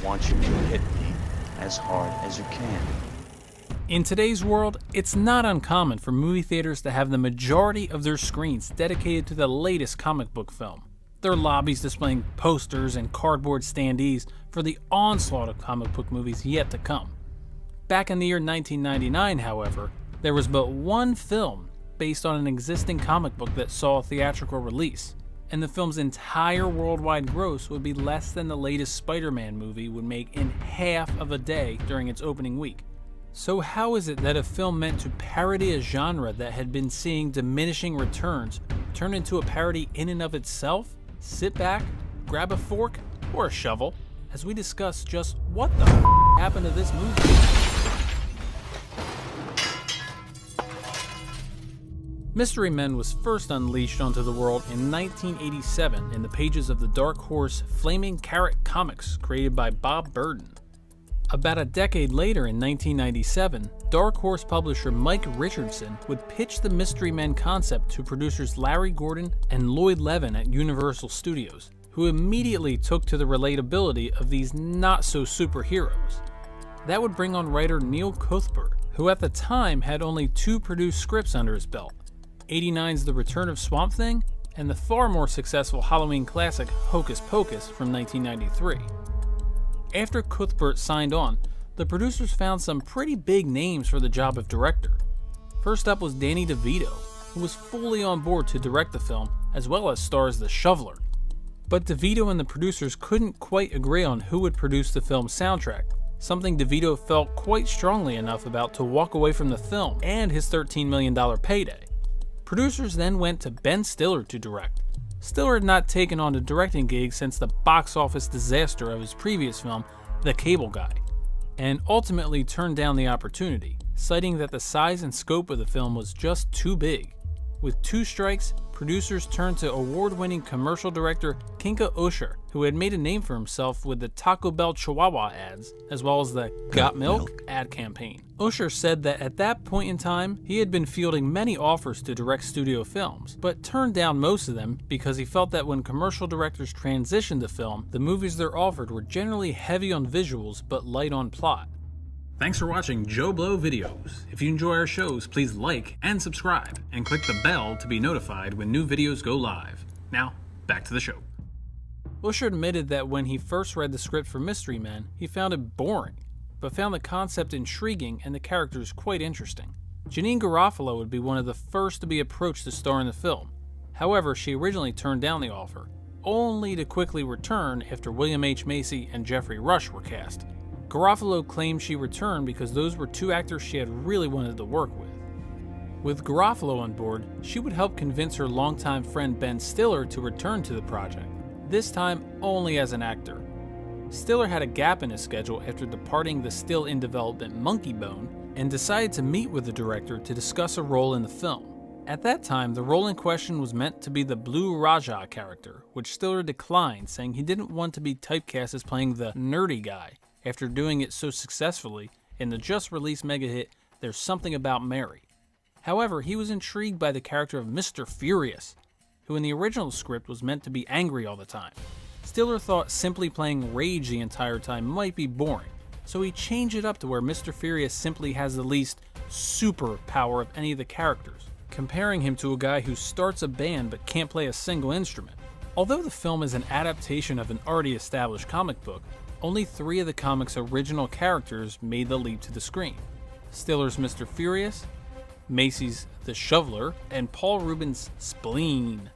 want you to hit me as hard as you can. In today's world, it's not uncommon for movie theaters to have the majority of their screens dedicated to the latest comic book film. Their lobbies displaying posters and cardboard standees for the onslaught of comic book movies yet to come. Back in the year 1999, however, there was but one film based on an existing comic book that saw a theatrical release, and the film's entire worldwide gross would be less than the latest Spider-Man movie would make in half of a day during its opening week. So how is it that a film meant to parody a genre that had been seeing diminishing returns turn into a parody in and of itself? Sit back, grab a fork or a shovel as we discuss just what the happened to this movie. Mystery Men was first unleashed onto the world in 1987 in the pages of the Dark Horse Flaming Carrot comics created by Bob Burden. About a decade later in 1997, Dark Horse publisher Mike Richardson would pitch the Mystery Men concept to producers Larry Gordon and Lloyd Levin at Universal Studios, who immediately took to the relatability of these not-so-superheroes. That would bring on writer Neil Cuthbert, who at the time had only 2 produced scripts under his belt, 89's The Return of Swamp Thing and the far more successful Halloween classic Hocus Pocus from 1993. After Cuthbert signed on, the producers found some pretty big names for the job of director. First up was Danny DeVito, who was fully on board to direct the film, as well as star as the Shoveler. But DeVito and the producers couldn't quite agree on who would produce the film's soundtrack, something DeVito felt quite strongly enough about to walk away from the film and his $13 million payday. Producers then went to Ben Stiller to direct. Stiller had not taken on a directing gig since the box office disaster of his previous film, The Cable Guy, and ultimately turned down the opportunity, citing that the size and scope of the film was just too big. With 2 strikes, producers turned to award-winning commercial director Kinka Usher, who had made a name for himself with the Taco Bell Chihuahua ads, as well as the Got Milk ad campaign. Usher said that at that point in time, he had been fielding many offers to direct studio films, but turned down most of them because he felt that when commercial directors transitioned to film, the movies they're offered were generally heavy on visuals but light on plot. Thanks for watching JoBlo videos. If you enjoy our shows, please like and subscribe, and click the bell to be notified when new videos go live. Now, back to the show. Usher admitted that when he first read the script for Mystery Men, he found it boring, but found the concept intriguing and the characters quite interesting. Janeane Garofalo would be one of the first to be approached to star in the film. However, she originally turned down the offer, only to quickly return after William H. Macy and Jeffrey Rush were cast. Garofalo claimed she returned because those were 2 actors she had really wanted to work with. With Garofalo on board, she would help convince her longtime friend Ben Stiller to return to the project, this time only as an actor. Stiller had a gap in his schedule after departing the still-in-development Monkey Bone and decided to meet with the director to discuss a role in the film. At that time, the role in question was meant to be the Blue Raja character, which Stiller declined, saying he didn't want to be typecast as playing the nerdy guy, after doing it so successfully in the just-released mega-hit There's Something About Mary. However, he was intrigued by the character of Mr. Furious, who in the original script was meant to be angry all the time. Stiller thought simply playing Rage the entire time might be boring, so he changed it up to where Mr. Furious simply has the least super power of any of the characters, comparing him to a guy who starts a band but can't play a single instrument. Although the film is an adaptation of an already established comic book, only 3 of the comic's original characters made the leap to the screen: Stiller's Mr. Furious, Macy's The Shoveler, and Paul Reubens' Spleen.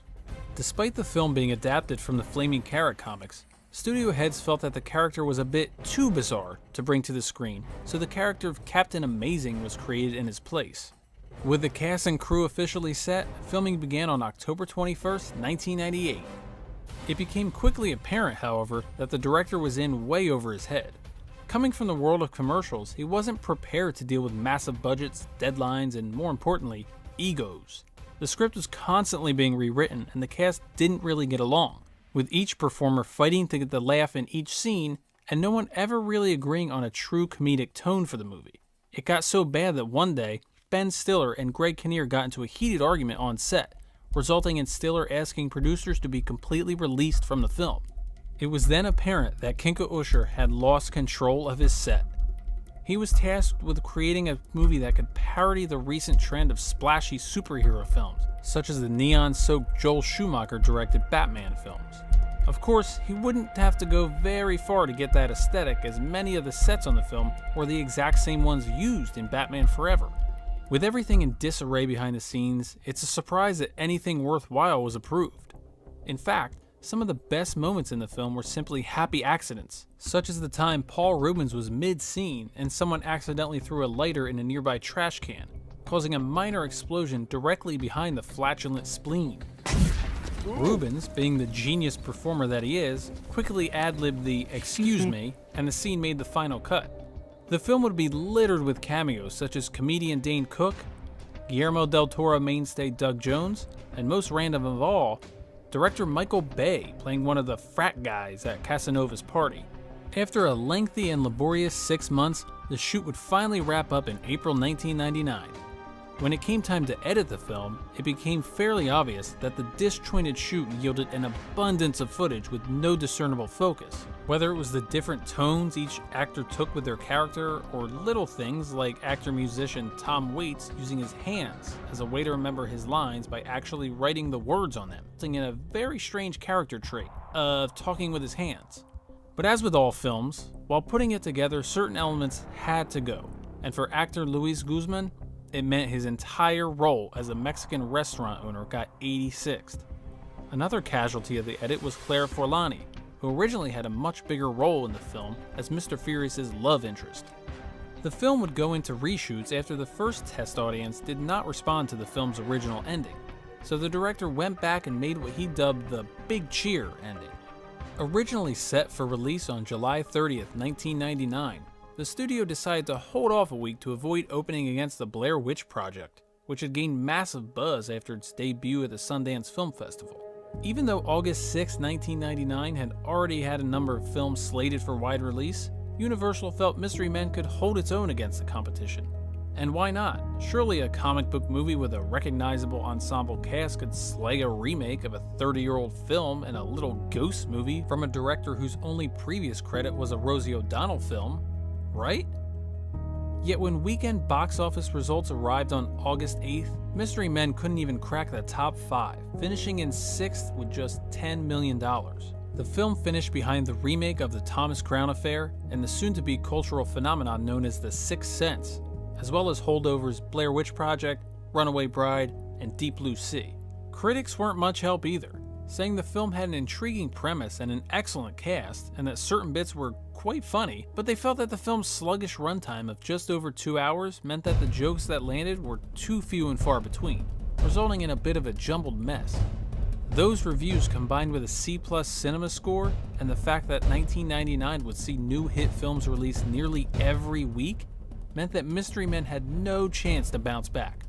Despite the film being adapted from the Flaming Carrot comics, studio heads felt that the character was a bit too bizarre to bring to the screen, so the character of Captain Amazing was created in his place. With the cast and crew officially set, filming began on October 21st, 1998. It became quickly apparent, however, that the director was in way over his head. Coming from the world of commercials, he wasn't prepared to deal with massive budgets, deadlines, and more importantly, egos. The script was constantly being rewritten and the cast didn't really get along, with each performer fighting to get the laugh in each scene and no one ever really agreeing on a true comedic tone for the movie. It got so bad that one day, Ben Stiller and Greg Kinnear got into a heated argument on set, resulting in Stiller asking producers to be completely released from the film. It was then apparent that Kinka Usher had lost control of his set. He was tasked with creating a movie that could parody the recent trend of splashy superhero films, such as the neon-soaked Joel Schumacher-directed Batman films. Of course, he wouldn't have to go very far to get that aesthetic, as many of the sets on the film were the exact same ones used in Batman Forever. With everything in disarray behind the scenes, it's a surprise that anything worthwhile was approved. In fact, some of the best moments in the film were simply happy accidents, such as the time Paul Reubens was mid-scene and someone accidentally threw a lighter in a nearby trash can, causing a minor explosion directly behind the flatulent spleen. Reubens, being the genius performer that he is, quickly ad-libbed the "excuse me," and the scene made the final cut. The film would be littered with cameos such as comedian Dane Cook, Guillermo del Toro mainstay Doug Jones, and most random of all, director Michael Bay playing one of the frat guys at Casanova's party. After a lengthy and laborious 6 months, the shoot would finally wrap up in April 1999. When it came time to edit the film, it became fairly obvious that the disjointed shoot yielded an abundance of footage with no discernible focus. Whether it was the different tones each actor took with their character, or little things like actor-musician Tom Waits using his hands as a way to remember his lines by actually writing the words on them, resulting in a very strange character trait of talking with his hands. But as with all films, while putting it together, certain elements had to go, and for actor Luis Guzman, it meant his entire role as a Mexican restaurant owner got 86th. Another casualty of the edit was Claire Forlani, who originally had a much bigger role in the film as Mr. Furious's love interest. The film would go into reshoots after the first test audience did not respond to the film's original ending, so the director went back and made what he dubbed the Big Cheer ending. Originally set for release on July 30th, 1999, the studio decided to hold off a week to avoid opening against the Blair Witch Project, which had gained massive buzz after its debut at the Sundance Film Festival. Even though August 6, 1999 had already had a number of films slated for wide release, Universal felt Mystery Men could hold its own against the competition. And why not? Surely a comic book movie with a recognizable ensemble cast could slay a remake of a 30-year-old film and a little ghost movie from a director whose only previous credit was a Rosie O'Donnell film, right? Yet when weekend box office results arrived on August 8th, Mystery Men couldn't even crack the top 5, finishing in 6th with just $10 million. The film finished behind the remake of the Thomas Crown Affair and the soon-to-be cultural phenomenon known as The Sixth Sense, as well as holdovers Blair Witch Project, Runaway Bride, and Deep Blue Sea. Critics weren't much help either, saying the film had an intriguing premise and an excellent cast, and that certain bits were quite funny, but they felt that the film's sluggish runtime of just over 2 hours meant that the jokes that landed were too few and far between, resulting in a bit of a jumbled mess. Those reviews, combined with a C+ cinema score and the fact that 1999 would see new hit films released nearly every week, meant that Mystery Men had no chance to bounce back.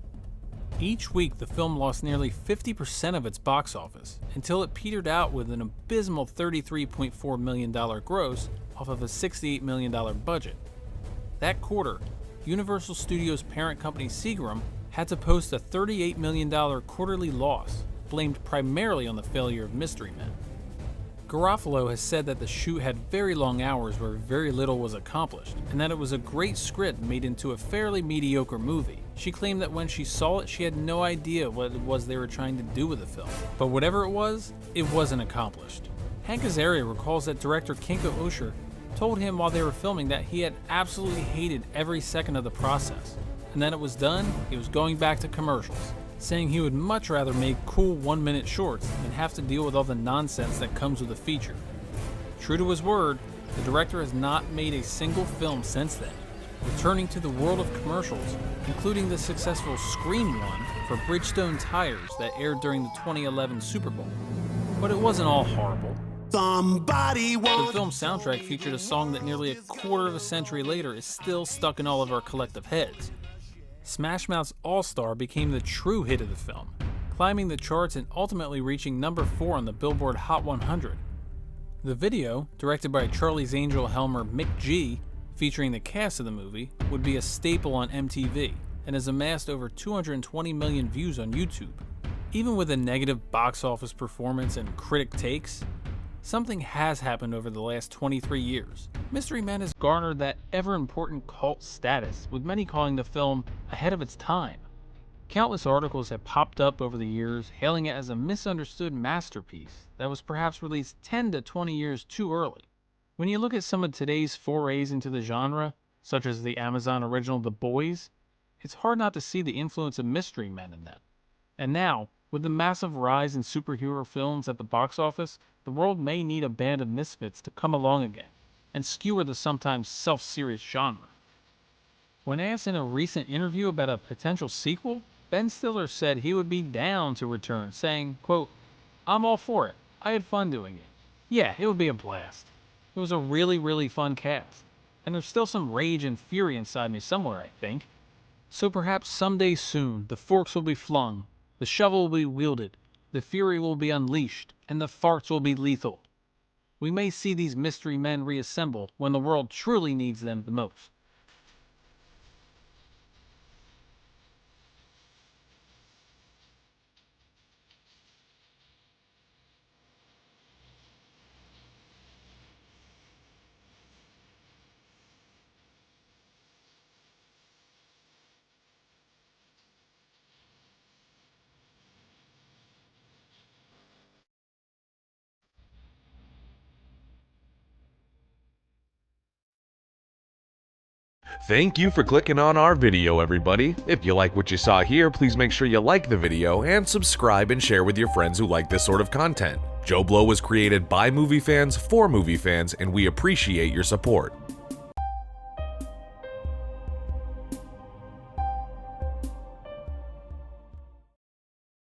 Each week, the film lost nearly 50% of its box office, until it petered out with an abysmal $33.4 million gross off of a $68 million budget. That quarter, Universal Studios' parent company Seagram had to post a $38 million quarterly loss, blamed primarily on the failure of Mystery Men. Garofalo has said that the shoot had very long hours where very little was accomplished, and that it was a great script made into a fairly mediocre movie. She claimed that when she saw it, she had no idea what it was they were trying to do with the film. But whatever it wasn't accomplished. Hank Azaria recalls that director Kinka Usher told him while they were filming that he had absolutely hated every second of the process, and then it was done, he was going back to commercials, saying he would much rather make cool 1-minute shorts than have to deal with all the nonsense that comes with a feature. True to his word, the director has not made a single film since then, returning to the world of commercials, including the successful Scream one for Bridgestone tires that aired during the 2011 Super Bowl. But it wasn't all horrible. The film's soundtrack featured a song that nearly a quarter of a century later is still stuck in all of our collective heads. Smash Mouth's All-Star became the true hit of the film, climbing the charts and ultimately reaching number 4 on the Billboard Hot 100. The video, directed by Charlie's Angel Helmer Mick G, featuring the cast of the movie, would be a staple on MTV and has amassed over 220 million views on YouTube. Even with a negative box office performance and critic takes, Something has happened over the last 23 years. Mystery Men has garnered that ever-important cult status, with many calling the film ahead of its time. Countless articles have popped up over the years, hailing it as a misunderstood masterpiece that was perhaps released 10 to 20 years too early. When you look at some of today's forays into the genre, such as the Amazon original The Boys, it's hard not to see the influence of Mystery Men in them. And now, with the massive rise in superhero films at the box office, the world may need a band of misfits to come along again and skewer the sometimes self-serious genre. When asked in a recent interview about a potential sequel, Ben Stiller said he would be down to return, saying, quote, "I'm all for it. I had fun doing it. Yeah, it would be a blast. It was a really fun cast. And there's still some rage and fury inside me somewhere, I think. So perhaps someday soon, the forks will be flung, the shovel will be wielded, the fury will be unleashed, and the farts will be lethal. We may see these mystery men reassemble when the world truly needs them the most." Thank you for clicking on our video, everybody. If you like what you saw here, please make sure you like the video and subscribe and share with your friends who like this sort of content. JoBlo was created by movie fans for movie fans, and we appreciate your support.